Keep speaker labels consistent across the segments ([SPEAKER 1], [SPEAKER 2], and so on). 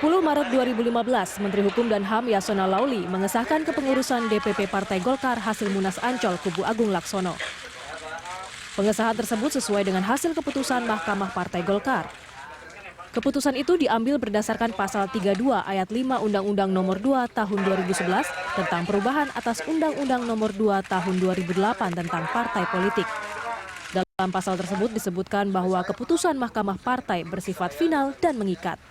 [SPEAKER 1] Maret 2015, Menteri Hukum dan HAM Yasona Lauli mengesahkan kepengurusan DPP Partai Golkar hasil Munas Ancol Kubu Agung Laksono. Pengesahan tersebut sesuai dengan hasil keputusan Mahkamah Partai Golkar. Keputusan itu diambil berdasarkan pasal 32 ayat 5 Undang-Undang Nomor 2 Tahun 2011 tentang perubahan atas Undang-Undang Nomor 2 Tahun 2008 tentang partai politik. Dalam pasal tersebut disebutkan bahwa keputusan Mahkamah Partai bersifat final dan mengikat.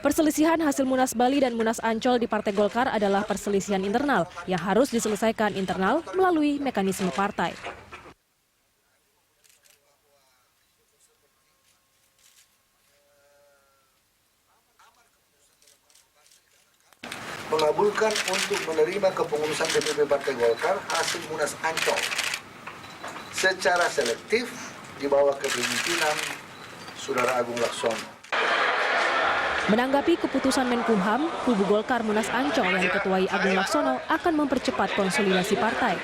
[SPEAKER 1] Perselisihan hasil Munas Bali dan Munas Ancol di Partai Golkar adalah perselisihan internal yang harus diselesaikan internal melalui mekanisme partai.
[SPEAKER 2] Mengabulkan untuk menerima kepengurusan DPP Partai Golkar hasil Munas Ancol secara selektif di bawah kepemimpinan Saudara Agung Laksono.
[SPEAKER 1] Menanggapi keputusan Menkumham, kubu Golkar Munas Ancol yang diketuai Agung Laksono akan mempercepat konsolidasi partai.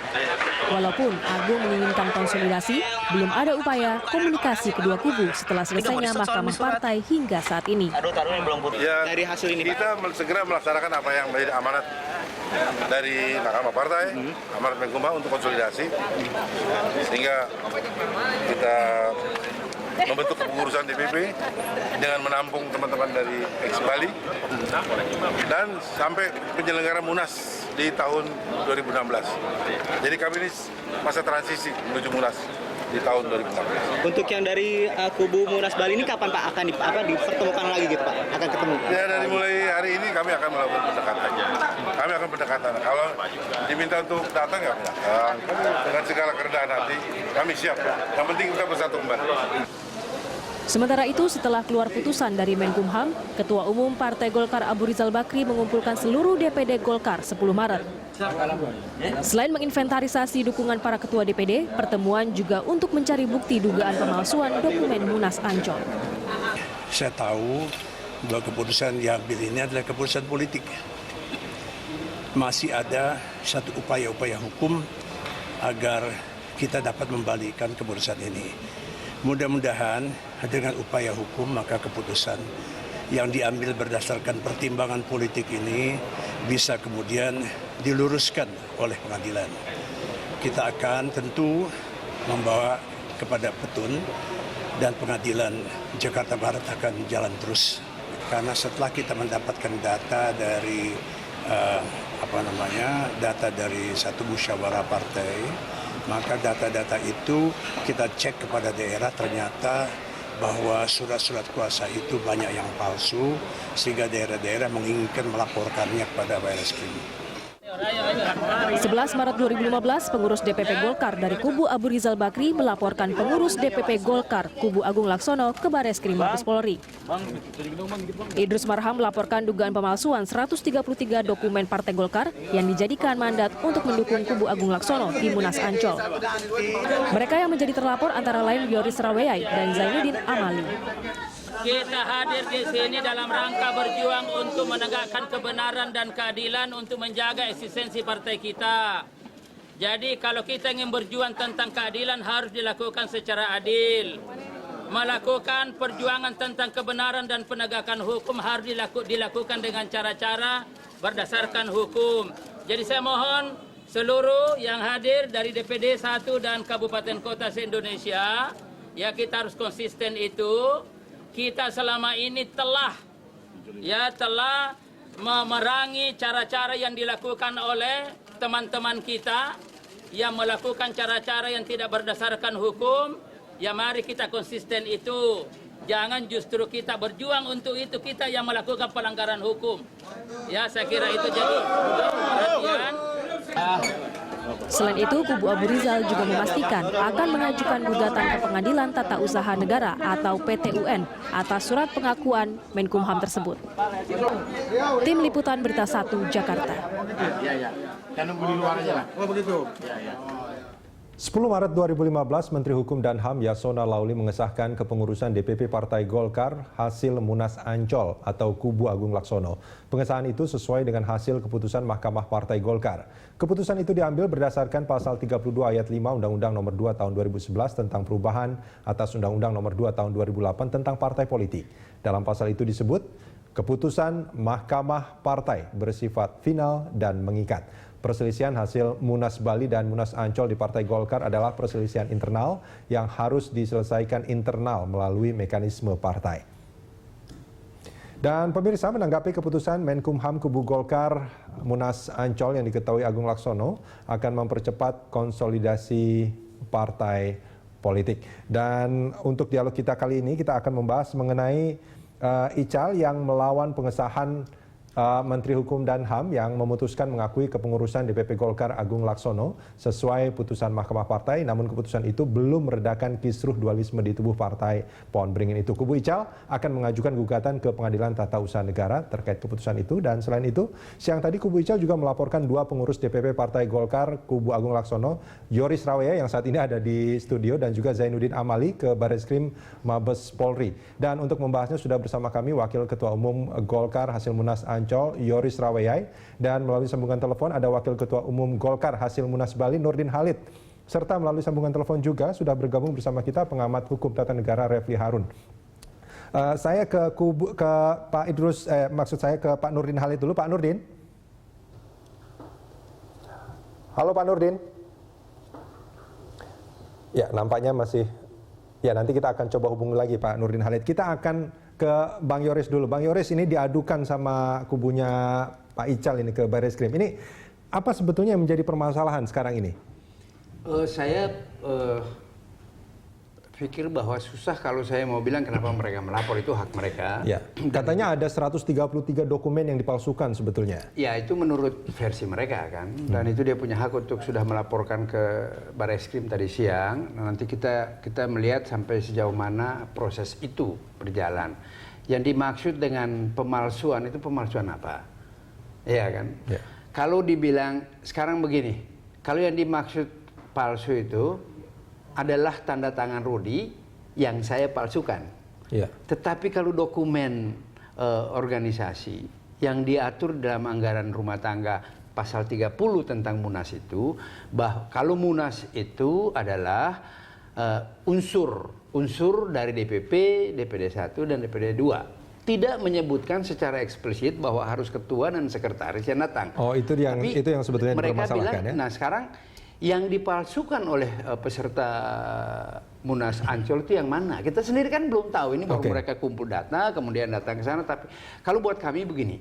[SPEAKER 1] Walaupun Agung menginginkan konsolidasi, belum ada upaya komunikasi kedua kubu setelah selesainya Mahkamah Partai hingga saat ini.
[SPEAKER 3] Ya, dari hasil ini kita segera melaksanakan apa yang menjadi amanat dari Mahkamah Partai, amanat Menkumham untuk konsolidasi, sehingga kita membentuk kepengurusan DPP dengan menampung teman-teman dari ex-Bali dan sampai penyelenggara Munas di tahun 2016. Jadi kami ini masa transisi menuju Munas di tahun 2016.
[SPEAKER 4] Untuk yang dari kubu Munas Bali ini kapan Pak akan dipertemukan lagi gitu Pak? Akan ketemu?
[SPEAKER 3] Ya, dari mulai hari ini kami akan melakukan pendekatan. Kami akan pendekatan. Kalau diminta untuk datang ya datang. Dengan segala kerendahan hati kami siap. Yang penting kita bersatu kembali.
[SPEAKER 1] Sementara itu, setelah keluar putusan dari Menkumham, Ketua Umum Partai Golkar Abu Rizal Bakri mengumpulkan seluruh DPD Golkar 10 Maret. Selain menginventarisasi dukungan para ketua DPD, pertemuan juga untuk mencari bukti dugaan pemalsuan dokumen Munas Ancol.
[SPEAKER 5] Saya tahu bahwa keputusan diambil ini adalah keputusan politik. Masih ada satu upaya-upaya hukum agar kita dapat membalikkan keputusan ini. Mudah-mudahan dengan upaya hukum maka keputusan yang diambil berdasarkan pertimbangan politik ini bisa kemudian diluruskan oleh pengadilan. Kita akan tentu membawa kepada petun dan pengadilan Jakarta Barat akan jalan terus. Karena setelah kita mendapatkan data dari data dari satu musyawarah partai, maka data-data itu kita cek kepada daerah, ternyata bahwa surat-surat kuasa itu banyak yang palsu, sehingga daerah-daerah menginginkan melaporkannya kepada Barreskrim.
[SPEAKER 1] 11 Maret 2015, pengurus DPP Golkar dari kubu Abu Rizal Bakri melaporkan pengurus DPP Golkar kubu Agung Laksono ke Barreskrim Mabes Polri. Idrus Marham melaporkan dugaan pemalsuan 133 dokumen Partai Golkar yang dijadikan mandat untuk mendukung kubu Agung Laksono di Munas Ancol. Mereka yang menjadi terlapor antara lain Yoris Raweyai dan Zainuddin Amali.
[SPEAKER 6] Kita hadir di sini dalam rangka berjuang untuk menegakkan kebenaran dan keadilan untuk menjaga eksistensi partai kita. Jadi kalau kita ingin berjuang tentang keadilan harus dilakukan secara adil. Melakukan perjuangan tentang kebenaran dan penegakan hukum harus dilakukan dengan cara-cara berdasarkan hukum. Jadi saya mohon seluruh yang hadir dari DPD 1 dan Kabupaten Kota se-Indonesia, ya kita harus konsisten itu. Kita selama ini telah memerangi cara-cara yang dilakukan oleh teman-teman kita yang melakukan cara-cara yang tidak berdasarkan hukum. Ya mari kita konsisten itu. Jangan justru kita berjuang untuk itu, kita yang melakukan pelanggaran hukum. Ya saya kira itu jadi perhatian.
[SPEAKER 1] Selain itu, kubu Abu Rizal juga memastikan akan mengajukan gugatan ke Pengadilan Tata Usaha Negara atau PT-UN atas surat pengakuan Menkumham tersebut. Tim Liputan Berita 1 Jakarta.
[SPEAKER 7] 10 Maret 2015, Menteri Hukum dan HAM Yasona Lauli mengesahkan kepengurusan DPP Partai Golkar hasil Munas Ancol atau Kubu Agung Laksono. Pengesahan itu sesuai dengan hasil keputusan Mahkamah Partai Golkar. Keputusan itu diambil berdasarkan pasal 32 ayat 5 Undang-Undang Nomor 2 Tahun 2011 tentang perubahan atas Undang-Undang Nomor 2 Tahun 2008 tentang partai politik. Dalam pasal itu disebut, Keputusan Mahkamah Partai bersifat final dan mengikat. Perselisihan hasil Munas Bali dan Munas Ancol di Partai Golkar adalah perselisihan internal yang harus diselesaikan internal melalui mekanisme partai. Dan pemirsa, menanggapi keputusan Menkumham Kubu Golkar Munas Ancol yang diketahui Agung Laksono akan mempercepat konsolidasi partai politik. Dan untuk dialog kita kali ini kita akan membahas mengenai Ical yang melawan pengesahan Menteri Hukum dan HAM yang memutuskan mengakui kepengurusan DPP Golkar Agung Laksono sesuai putusan Mahkamah Partai, namun keputusan itu belum meredakan kisruh dualisme di tubuh partai Pohon Beringin itu. Kubu Ical akan mengajukan gugatan ke Pengadilan Tata Usaha Negara terkait keputusan itu, dan selain itu, siang tadi Kubu Ical juga melaporkan 2 pengurus DPP Partai Golkar Kubu Agung Laksono, Yoris Rawea yang saat ini ada di studio dan juga Zainuddin Amali ke Barreskrim Mabes Polri. Dan untuk membahasnya sudah bersama kami Wakil Ketua Umum Golkar hasil Munas Ancol Yoris Raweyai, dan melalui sambungan telepon ada Wakil Ketua Umum Golkar hasil Munas Bali Nurdin Halid, serta melalui sambungan telepon juga sudah bergabung bersama kita pengamat hukum tata negara Refli Harun. Saya ke Pak Idrus, maksud saya ke Pak Nurdin Halid dulu. Pak Nurdin. Halo Pak Nurdin. Ya, nampaknya masih. Ya, nanti kita akan coba hubungi lagi Pak Nurdin Halid. Kita akan ke Bang Yoris dulu. Bang Yoris, ini diadukan sama kubunya Pak Ical ini ke Barreskrim. Ini apa sebetulnya yang menjadi permasalahan sekarang ini?
[SPEAKER 8] Saya pikir bahwa susah kalau saya mau bilang kenapa mereka melapor, itu hak mereka.
[SPEAKER 7] Ya, katanya ada 133 dokumen yang dipalsukan sebetulnya.
[SPEAKER 8] Ya, itu menurut versi mereka kan. Dan itu dia punya hak untuk sudah melaporkan ke Barreskrim tadi siang. Nanti kita melihat sampai sejauh mana proses itu berjalan. Yang dimaksud dengan pemalsuan itu pemalsuan apa? Iya kan? Ya. Kalau dibilang sekarang begini, kalau yang dimaksud palsu itu adalah tanda tangan Rudi yang saya palsukan. Ya. Tetapi kalau dokumen organisasi yang diatur dalam anggaran rumah tangga pasal 30 tentang Munas itu, kalau Munas itu adalah unsur dari DPP, DPD 1 dan DPD 2. Tidak menyebutkan secara eksplisit bahwa harus ketua dan sekretaris yang datang.
[SPEAKER 7] Oh, itu yang sebetulnya dipermasalahkan ya.
[SPEAKER 8] Nah, sekarang yang dipalsukan oleh peserta Munas Ancol itu yang mana? Kita sendiri kan belum tahu. Ini baru mereka kumpul data, kemudian datang ke sana. Tapi kalau buat kami begini,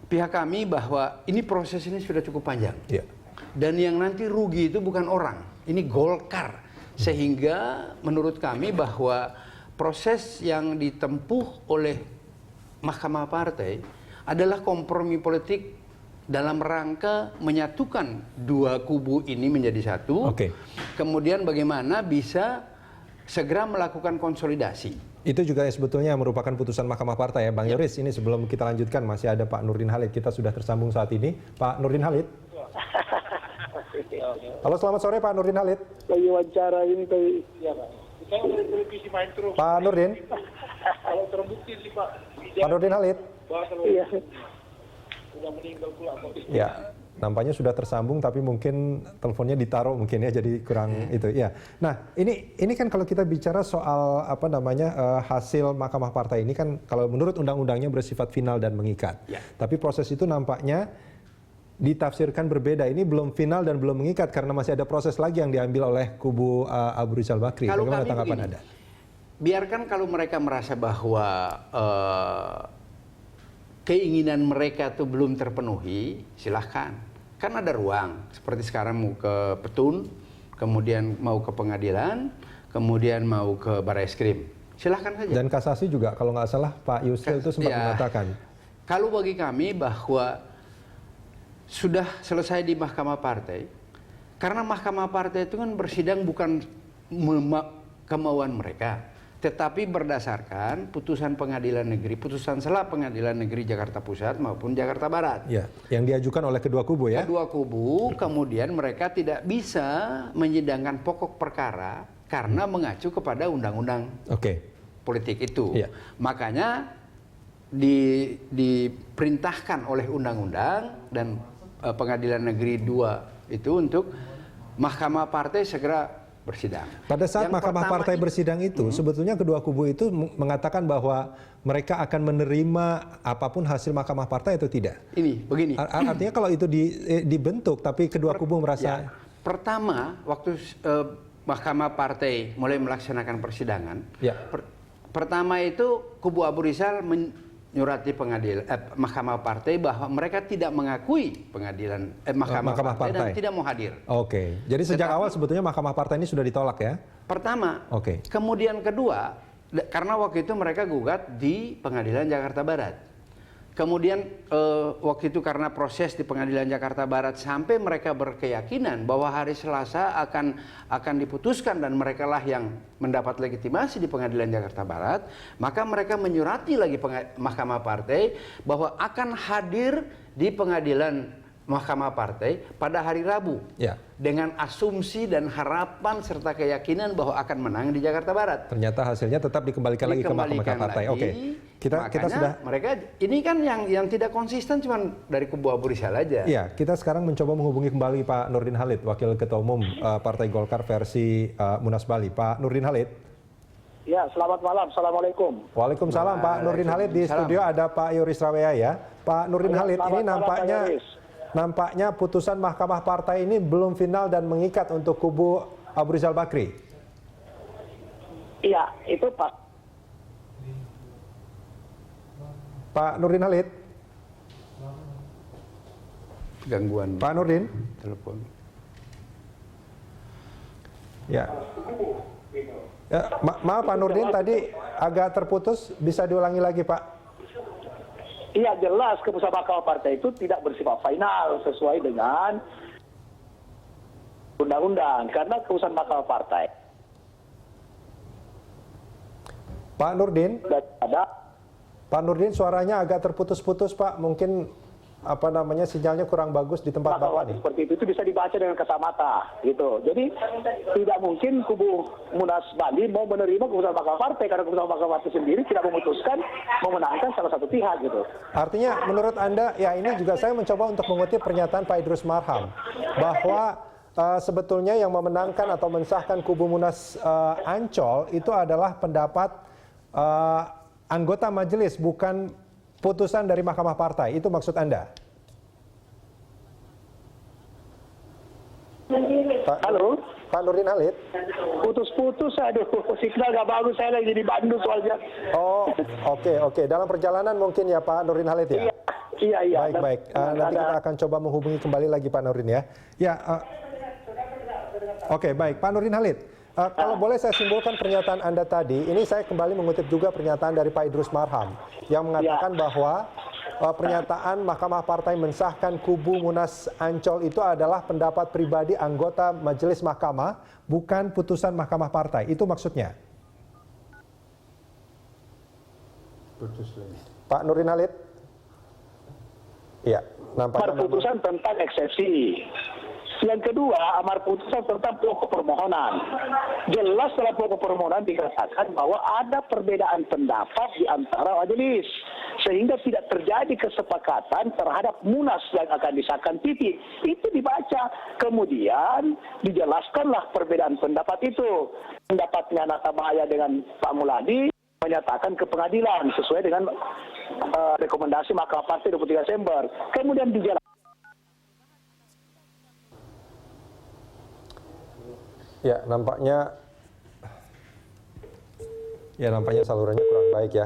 [SPEAKER 8] pihak kami bahwa ini proses ini sudah cukup panjang. Ya. Dan yang nanti rugi itu bukan orang, ini Golkar. Sehingga menurut kami bahwa proses yang ditempuh oleh Mahkamah Partai adalah kompromi politik dalam rangka menyatukan 2 kubu ini menjadi satu. Kemudian bagaimana bisa segera melakukan konsolidasi.
[SPEAKER 7] Itu juga sebetulnya merupakan putusan Mahkamah Partai ya, Bang Yoris. Ini sebelum kita lanjutkan masih ada Pak Nurdin Halid. Kita sudah tersambung saat ini. Pak Nurdin Halid. Halo, selamat sore Pak Nurdin Halid.
[SPEAKER 9] Lagi wawancara ini kayak.
[SPEAKER 10] Iya Pak. Saya udah televisi main terus.
[SPEAKER 7] Pak Nurdin.
[SPEAKER 10] Kalau terbukti sih Pak.
[SPEAKER 7] Pak Nurdin Halid.
[SPEAKER 9] Iya.
[SPEAKER 10] Sudah meninggal pula.
[SPEAKER 7] Ya, nampaknya sudah tersambung tapi mungkin teleponnya ditaruh mungkin ya, jadi kurang itu ya. Nah, ini kan kalau kita bicara soal hasil Mahkamah Partai ini kan kalau menurut undang-undangnya bersifat final dan mengikat. Ya. Tapi proses itu nampaknya ditafsirkan berbeda. Ini belum final dan belum mengikat karena masih ada proses lagi yang diambil oleh kubu Abu Rizal Bakri.
[SPEAKER 8] Kalau
[SPEAKER 7] bagaimana tanggapan Anda?
[SPEAKER 8] Biarkan kalau mereka merasa bahwa keinginan mereka itu belum terpenuhi, silahkan. Kan ada ruang. Seperti sekarang mau ke Petun, kemudian mau ke pengadilan, kemudian mau ke Barreskrim. Silahkan saja.
[SPEAKER 7] Dan kasasi juga kalau nggak salah Pak Yusril itu sempat mengatakan.
[SPEAKER 8] Kalau bagi kami bahwa sudah selesai di Mahkamah Partai, karena Mahkamah Partai itu kan bersidang bukan kemauan mereka, tetapi berdasarkan putusan pengadilan negeri, putusan sela pengadilan negeri Jakarta Pusat maupun Jakarta Barat.
[SPEAKER 7] Ya, yang diajukan oleh kedua kubu ya?
[SPEAKER 8] Kedua kubu, kemudian mereka tidak bisa menyidangkan pokok perkara karena mengacu kepada undang-undang politik itu. Ya. Makanya diperintahkan oleh undang-undang dan Pengadilan Negeri 2 itu untuk Mahkamah Partai segera bersidang.
[SPEAKER 7] Pada saat
[SPEAKER 8] Yang
[SPEAKER 7] Mahkamah
[SPEAKER 8] pertama
[SPEAKER 7] Partai bersidang itu, sebetulnya kedua kubu itu mengatakan bahwa mereka akan menerima apapun hasil Mahkamah Partai atau tidak.
[SPEAKER 8] Ini begini.
[SPEAKER 7] Artinya kalau itu dibentuk, tapi kedua kubu merasa...
[SPEAKER 8] Ya, pertama, waktu Mahkamah Partai mulai melaksanakan persidangan,
[SPEAKER 7] Ya.
[SPEAKER 8] Pertama itu kubu Abu Rizal menyurati Mahkamah Partai bahwa mereka tidak mengakui pengadilan Mahkamah Partai dan tidak mau hadir.
[SPEAKER 7] Oke, jadi sejak awal sebetulnya Mahkamah Partai ini sudah ditolak ya?
[SPEAKER 8] Pertama.
[SPEAKER 7] Oke.
[SPEAKER 8] Kemudian kedua, karena waktu itu mereka gugat di Pengadilan Jakarta Barat. Kemudian waktu itu karena proses di Pengadilan Jakarta Barat sampai mereka berkeyakinan bahwa hari Selasa akan diputuskan dan mereka lah yang mendapat legitimasi di Pengadilan Jakarta Barat, maka mereka menyurati lagi Mahkamah Partai bahwa akan hadir di Pengadilan Mahkamah Partai pada hari Rabu.
[SPEAKER 7] Ya.
[SPEAKER 8] Dengan asumsi dan harapan serta keyakinan bahwa akan menang di Jakarta Barat.
[SPEAKER 7] Ternyata hasilnya tetap dikembalikan lagi ke Mahkamah Partai. Oke. Kita sudah
[SPEAKER 8] mereka ini kan yang tidak konsisten cuma dari kubu Abu Rizal aja.
[SPEAKER 7] Iya, kita sekarang mencoba menghubungi kembali Pak Nurdin Halid, Wakil Ketua Umum Partai Golkar versi Munas Bali. Pak Nurdin Halid.
[SPEAKER 9] Ya, selamat malam. Assalamualaikum.
[SPEAKER 7] Waalaikumsalam Pak Nurdin Halid. Di studio ada Pak Yoris Rawea ya. Pak Nurdin Halid, ini nampaknya putusan Mahkamah Partai ini belum final dan mengikat untuk kubu Abu Rizal Bakri.
[SPEAKER 9] Iya, itu Pak.
[SPEAKER 7] Pak Nurdin Halid.
[SPEAKER 8] Gangguan.
[SPEAKER 7] Pak Nurdin.
[SPEAKER 8] Telepon.
[SPEAKER 7] Ya. Maaf Pak Nurdin, tadi agak terputus, bisa diulangi lagi Pak.
[SPEAKER 9] Iya, jelas keputusan Mahkamah Partai itu tidak bersifat final sesuai dengan undang-undang karena keputusan Mahkamah Partai.
[SPEAKER 7] Pak Nurdin.
[SPEAKER 9] Ada.
[SPEAKER 7] Pak Nurdin, suaranya agak terputus-putus Pak, mungkin sinyalnya kurang bagus di tempat Bapak nih.
[SPEAKER 9] Seperti itu bisa dibaca dengan kacamata gitu. Jadi tidak mungkin kubu Munas Bali mau menerima keputusan Mahkamah Partai karena keputusan Mahkamah Partai sendiri tidak memutuskan memenangkan salah satu pihak gitu.
[SPEAKER 7] Artinya menurut Anda, ya ini juga saya mencoba untuk mengutip pernyataan Pak Idrus Marham bahwa sebetulnya yang memenangkan atau mensahkan kubu Munas Ancol itu adalah pendapat anggota majelis, bukan putusan dari Mahkamah Partai. Itu maksud Anda?
[SPEAKER 9] Halo?
[SPEAKER 7] Pak Nurdin Halid?
[SPEAKER 9] Putus-putus, aduh, signal gak bagus, saya lagi di Bandung soalnya.
[SPEAKER 7] Oh, oke. Dalam perjalanan mungkin ya Pak Nurdin Halid ya?
[SPEAKER 9] Iya.
[SPEAKER 7] Baik. Nanti kita akan coba menghubungi kembali lagi Pak Nurdin ya. Ya, oke, baik. Pak Nurdin Halid, kalau boleh saya simpulkan pernyataan Anda tadi, ini saya kembali mengutip juga pernyataan dari Pak Idrus Marham yang mengatakan bahwa pernyataan Mahkamah Partai mensahkan kubu Munas Ancol itu adalah pendapat pribadi anggota Majelis Mahkamah, bukan putusan Mahkamah Partai. Itu maksudnya? Pak Nurdin Halid? Iya, nampaknya
[SPEAKER 9] putusan tentang eksepsi. Yang kedua, amar putusan tentang pokok permohonan. Jelas dalam pokok permohonan dikatakan bahwa ada perbedaan pendapat di antara majelis. Sehingga tidak terjadi kesepakatan terhadap munas yang akan disahkan titik. Itu dibaca. Kemudian dijelaskanlah perbedaan pendapat itu. Pendapatnya Natabaya dengan Pak Muladi menyatakan ke pengadilan sesuai dengan rekomendasi Mahkamah Partai 23 Desember. Kemudian dijelaskan.
[SPEAKER 7] Ya, nampaknya salurannya kurang baik ya.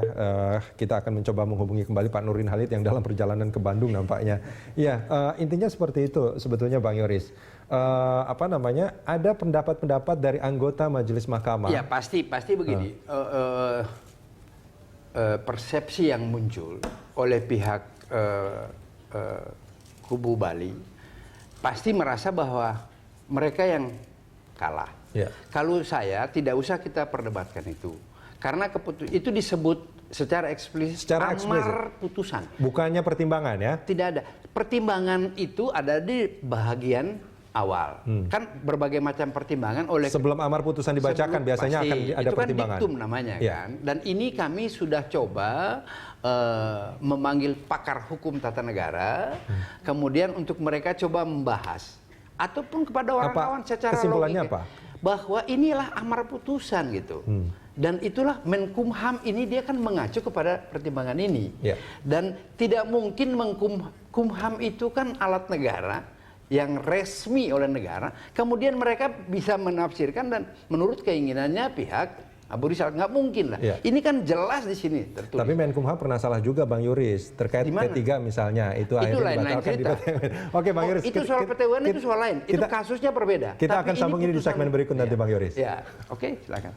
[SPEAKER 7] Kita akan mencoba menghubungi kembali Pak Nurdin Halid yang dalam perjalanan ke Bandung nampaknya. Ya, intinya seperti itu sebetulnya Bang Yoris. Ada pendapat-pendapat dari anggota Majelis Mahkamah.
[SPEAKER 8] Ya, pasti begini. Persepsi yang muncul oleh pihak kubu Bali pasti merasa bahwa mereka yang kalah.
[SPEAKER 7] Ya.
[SPEAKER 8] Kalau saya tidak usah kita perdebatkan itu, karena itu disebut secara eksplisit amar putusan.
[SPEAKER 7] Bukannya pertimbangan ya?
[SPEAKER 8] Tidak ada. Pertimbangan itu ada di bahagian awal. Kan berbagai macam pertimbangan oleh
[SPEAKER 7] sebelum amar putusan dibacakan biasanya akan ada pertimbangan.
[SPEAKER 8] Itu kan diktum namanya kan. Dan ini kami sudah coba memanggil pakar hukum tata negara, kemudian untuk mereka coba membahas. Ataupun kepada orang-orang secara
[SPEAKER 7] kesimpulannya
[SPEAKER 8] logika.
[SPEAKER 7] apa?
[SPEAKER 8] bahwa inilah amar putusan gitu. Dan itulah Menkumham ini dia kan mengacu kepada pertimbangan ini.
[SPEAKER 7] Ya.
[SPEAKER 8] Dan tidak mungkin Kumham itu kan alat negara yang resmi oleh negara. Kemudian mereka bisa menafsirkan dan menurut keinginannya pihak Abu Rizal. Nggak mungkin lah.
[SPEAKER 7] Ya.
[SPEAKER 8] Ini kan jelas di sini tertulis.
[SPEAKER 7] Tapi Menkumham pernah salah juga Bang Yuris terkait P3 misalnya itu akhirnya
[SPEAKER 8] lain
[SPEAKER 7] dibatalkan.
[SPEAKER 8] cerita.
[SPEAKER 7] Oke Bang Yuris.
[SPEAKER 8] Itu soal PT-UN itu soal lain. Itu kasusnya berbeda.
[SPEAKER 7] Kita
[SPEAKER 8] Tapi
[SPEAKER 7] akan sambung ini di segmen berikut nanti
[SPEAKER 8] ya.
[SPEAKER 7] Bang Yuris.
[SPEAKER 8] Ya, oke, silakan.